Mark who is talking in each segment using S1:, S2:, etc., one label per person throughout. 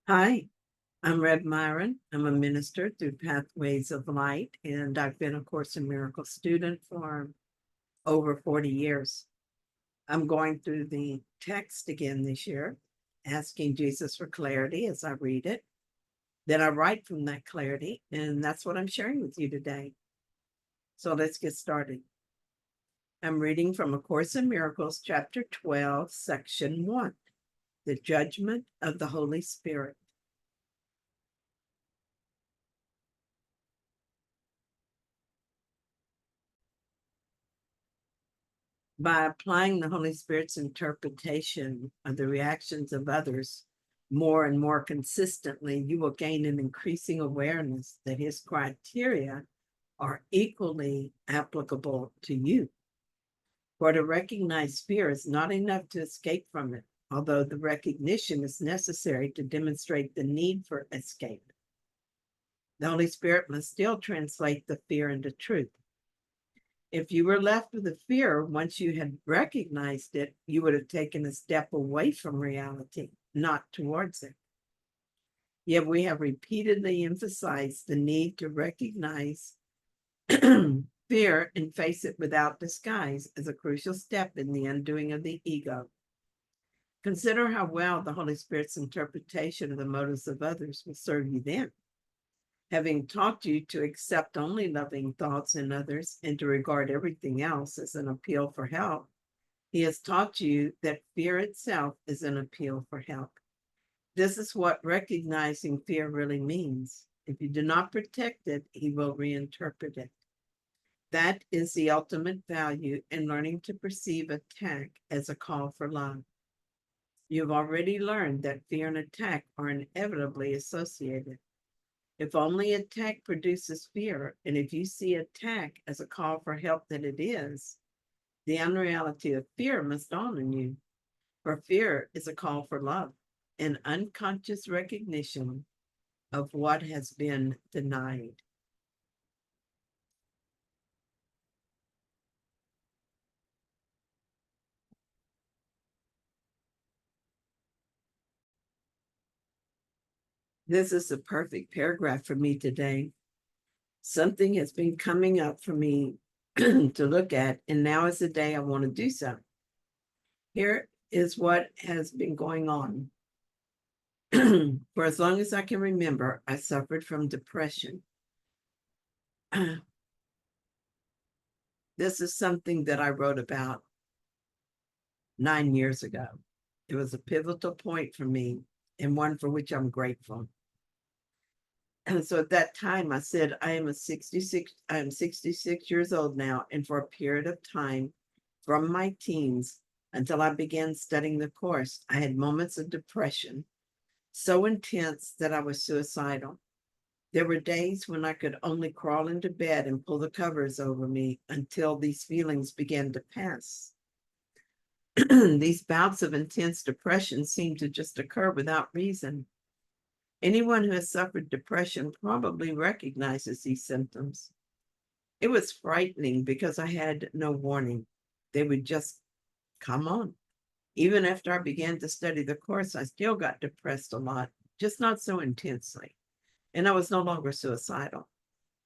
S1: Hi, I'm Rev Myron. I'm a minister through Pathways of Light, and I've been a Course in Miracles student for over 40 years. I'm going through the text again this year, asking Jesus for clarity as I read it. Then I write from that clarity, and that's what I'm sharing with you today. So let's get started. I'm reading from A Course in Miracles, Chapter 12, Section 1, The Judgment of the Holy Spirit. By applying the Holy Spirit's interpretation of the reactions of others more and more consistently, you will gain an increasing awareness that his criteria are equally applicable to you. For to recognize fear is not enough to escape from it, although the recognition is necessary to demonstrate the need for escape. The Holy Spirit must still translate the fear into truth. If you were left with a fear, once you had recognized it, you would have taken a step away from reality, not towards it. Yet we have repeatedly emphasized the need to recognize fear and face it without disguise as a crucial step in the undoing of the ego. Consider how well the Holy Spirit's interpretation of the motives of others will serve you then. Having taught you to accept only loving thoughts in others and to regard everything else as an appeal for help, he has taught you that fear itself is an appeal for help. This is what recognizing fear really means. If you do not protect it, he will reinterpret it. That is the ultimate value in learning to perceive attack as a call for love. You've already learned that fear and attack are inevitably associated. If only attack produces fear, and if you see attack as a call for help that it is, the unreality of fear must dawn on you. For fear is a call for love, an unconscious recognition of what has been denied. This is a perfect paragraph for me today. Something has been coming up for me to look at, and now is the day I want to do so. Here is what has been going on. For as long as I can remember, I suffered from depression. This is something that I wrote about 9 years ago. It was a pivotal point for me and one for which I'm grateful. And so at that time, I said, I am 66 years old now. And for a period of time from my teens until I began studying the course, I had moments of depression so intense that I was suicidal. There were days when I could only crawl into bed and pull the covers over me until these feelings began to pass. These bouts of intense depression seemed to just occur without reason. Anyone who has suffered depression probably recognizes these symptoms. It was frightening because I had no warning. They would just come on. Even after I began to study the course, I still got depressed a lot, just not so intensely. And I was no longer suicidal.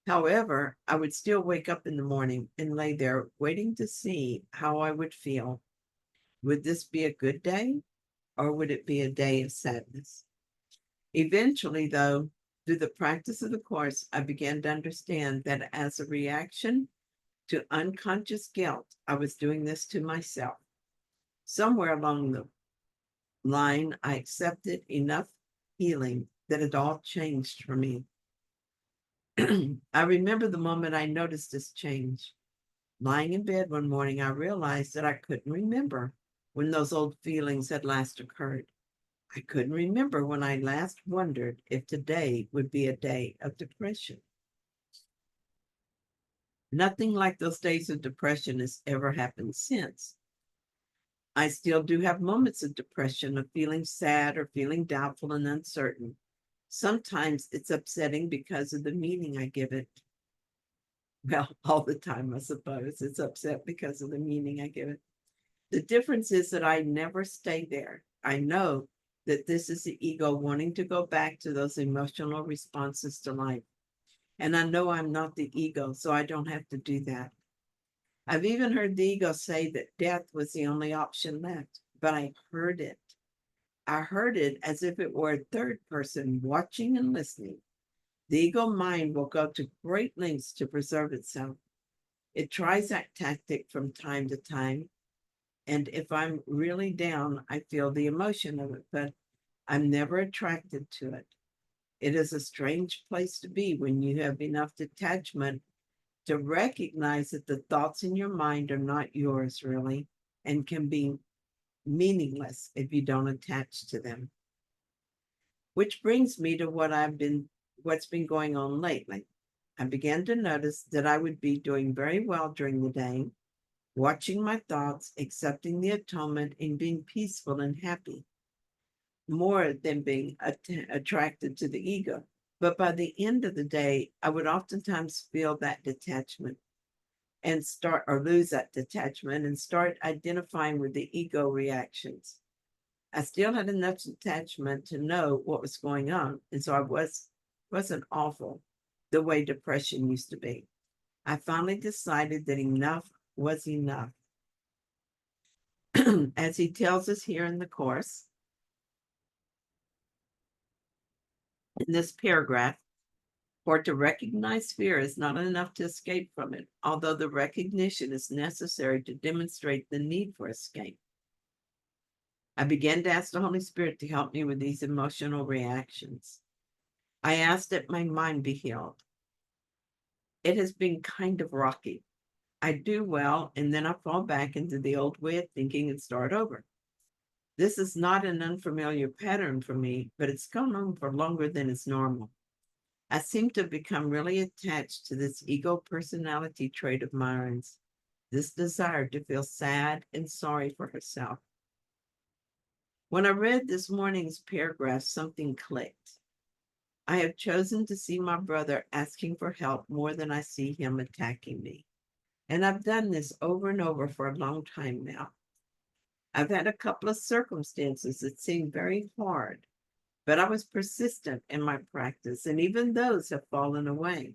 S1: However, I would still wake up in the morning and lay there waiting to see how I would feel. Would this be a good day, or would it be a day of sadness? Eventually, though, through the practice of the course, I began to understand that as a reaction to unconscious guilt, I was doing this to myself. Somewhere along the line, I accepted enough healing that it all changed for me. I remember the moment I noticed this change. Lying in bed one morning, I realized that I couldn't remember when those old feelings had last occurred. I couldn't remember when I last wondered if today would be a day of depression. Nothing like those days of depression has ever happened since. I still do have moments of depression, of feeling sad or feeling doubtful and uncertain. Sometimes it's upsetting because of the meaning I give it. Well, all the time, I suppose. It's upset because of the meaning I give it. The difference is that I never stay there. I know that this is the ego wanting to go back to those emotional responses to life. And I know I'm not the ego, so I don't have to do that. I've even heard the ego say that death was the only option left, but I heard it. I heard it as if it were a third person watching and listening. The ego mind will go to great lengths to preserve itself. It tries that tactic from time to time. And if I'm really down, I feel the emotion of it, but I'm never attracted to it. It is a strange place to be when you have enough detachment to recognize that the thoughts in your mind are not yours, really, and can be meaningless if you don't attach to them. Which brings me to what's been going on lately. I began to notice that I would be doing very well during the day, watching my thoughts, accepting the atonement, and being peaceful and happy, more than being attracted to the ego. But by the end of the day, I would oftentimes feel that detachment and start or lose that detachment and start identifying with the ego reactions. I still had enough detachment to know what was going on. And so wasn't awful the way depression used to be. I finally decided that enough was enough. As he tells us here in the course, in this paragraph, for to recognize fear is not enough to escape from it, although the recognition is necessary to demonstrate the need for escape. I began to ask the Holy Spirit to help me with these emotional reactions. I asked that my mind be healed. It has been kind of rocky. I do well, and then I fall back into the old way of thinking and start over. This is not an unfamiliar pattern for me, but it's gone on for longer than is normal. I seem to have become really attached to this ego personality trait of Myron's, this desire to feel sad and sorry for herself. When I read this morning's paragraph, something clicked. I have chosen to see my brother asking for help more than I see him attacking me. And I've done this over and over for a long time now. I've had a couple of circumstances that seemed very hard, but I was persistent in my practice, and even those have fallen away.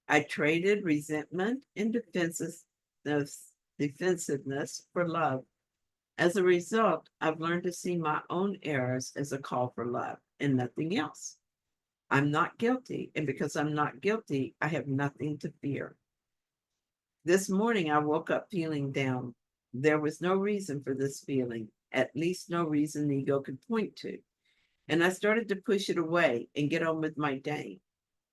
S1: I traded resentment and defensiveness for love. As a result, I've learned to see my own errors as a call for love and nothing else. I'm not guilty, and because I'm not guilty, I have nothing to fear. This morning, I woke up feeling down. There was no reason for this feeling, at least no reason the ego could point to. And I started to push it away and get on with my day.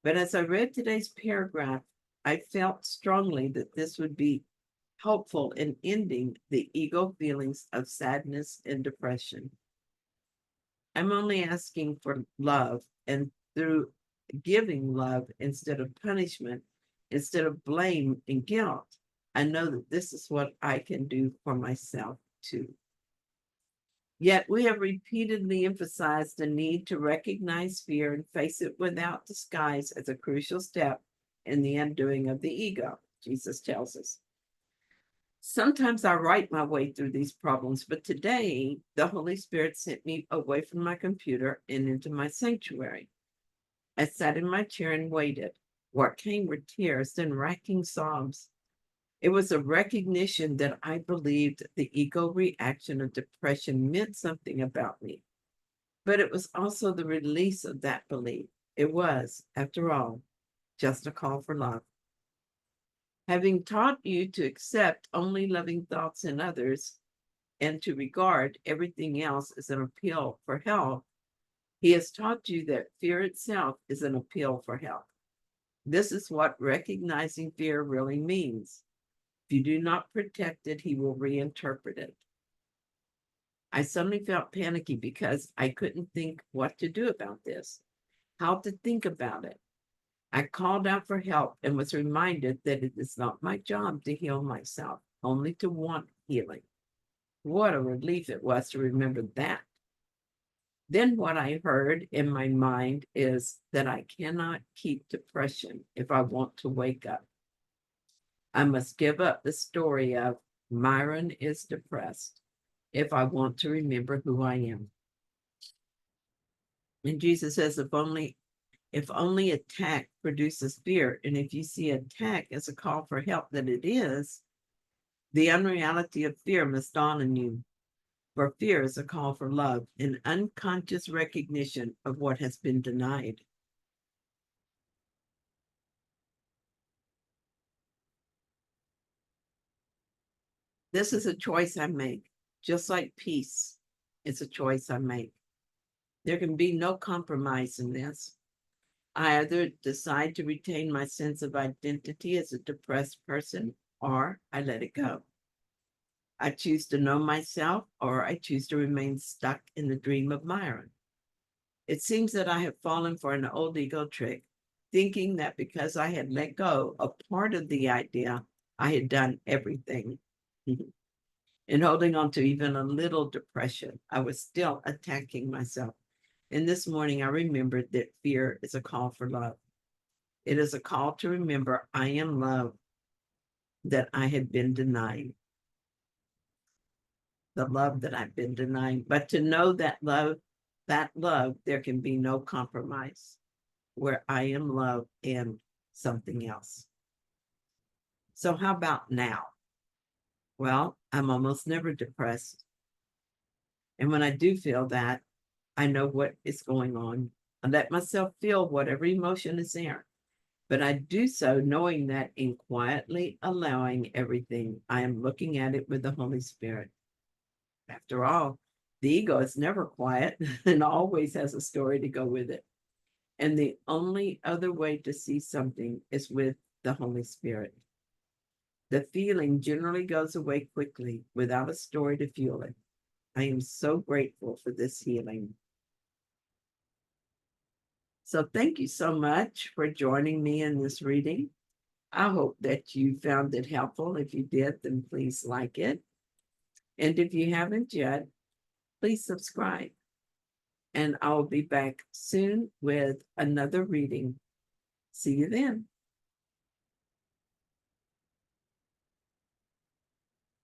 S1: But as I read today's paragraph, I felt strongly that this would be helpful in ending the ego feelings of sadness and depression. I'm only asking for love, and through giving love instead of punishment, instead of blame and guilt, I know that this is what I can do for myself too. Yet we have repeatedly emphasized the need to recognize fear and face it without disguise as a crucial step in the undoing of the ego, Jesus tells us. Sometimes I write my way through these problems, but today the Holy Spirit sent me away from my computer and into my sanctuary. I sat in my chair and waited. What came were tears, then racking sobs. It was a recognition that I believed the ego reaction of depression meant something about me. But it was also the release of that belief. It was, after all, just a call for love. Having taught you to accept only loving thoughts in others and to regard everything else as an appeal for help, he has taught you that fear itself is an appeal for help. This is what recognizing fear really means. If you do not protect it, he will reinterpret it. I suddenly felt panicky because I couldn't think what to do about this, how to think about it. I called out for help and was reminded that it is not my job to heal myself, only to want healing. What a relief it was to remember that. Then what I heard in my mind is that I cannot keep depression if I want to wake up. I must give up the story of Myron is depressed if I want to remember who I am. And Jesus says, if only attack produces fear, and if you see attack as a call for help that it is, the unreality of fear must dawn on you. For fear is a call for love, an unconscious recognition of what has been denied. This is a choice I make, just like peace. It's a choice I make. There can be no compromise in this. I either decide to retain my sense of identity as a depressed person, or I let it go. I choose to know myself, or I choose to remain stuck in the dream of Myron. It seems that I have fallen for an old ego trick, thinking that because I had let go of part of the idea, I had done everything. In holding on to even a little depression, I was still attacking myself. And this morning, I remembered that fear is a call for love. It is a call to remember I am love that I had been denied, the love that I've been denied. But to know that love, there can be no compromise, where I am love and something else. So, how about now? Well, I'm almost never depressed. And when I do feel that, I know what is going on. I let myself feel whatever emotion is there. But I do so knowing that in quietly allowing everything, I am looking at it with the Holy Spirit. After all, the ego is never quiet and always has a story to go with it. And the only other way to see something is with the Holy Spirit. The feeling generally goes away quickly without a story to fuel it. I am so grateful for this healing. So thank you so much for joining me in this reading. I hope that you found it helpful. If you did, then please like it. And if you haven't yet, please subscribe. And I'll be back soon with another reading. See you then.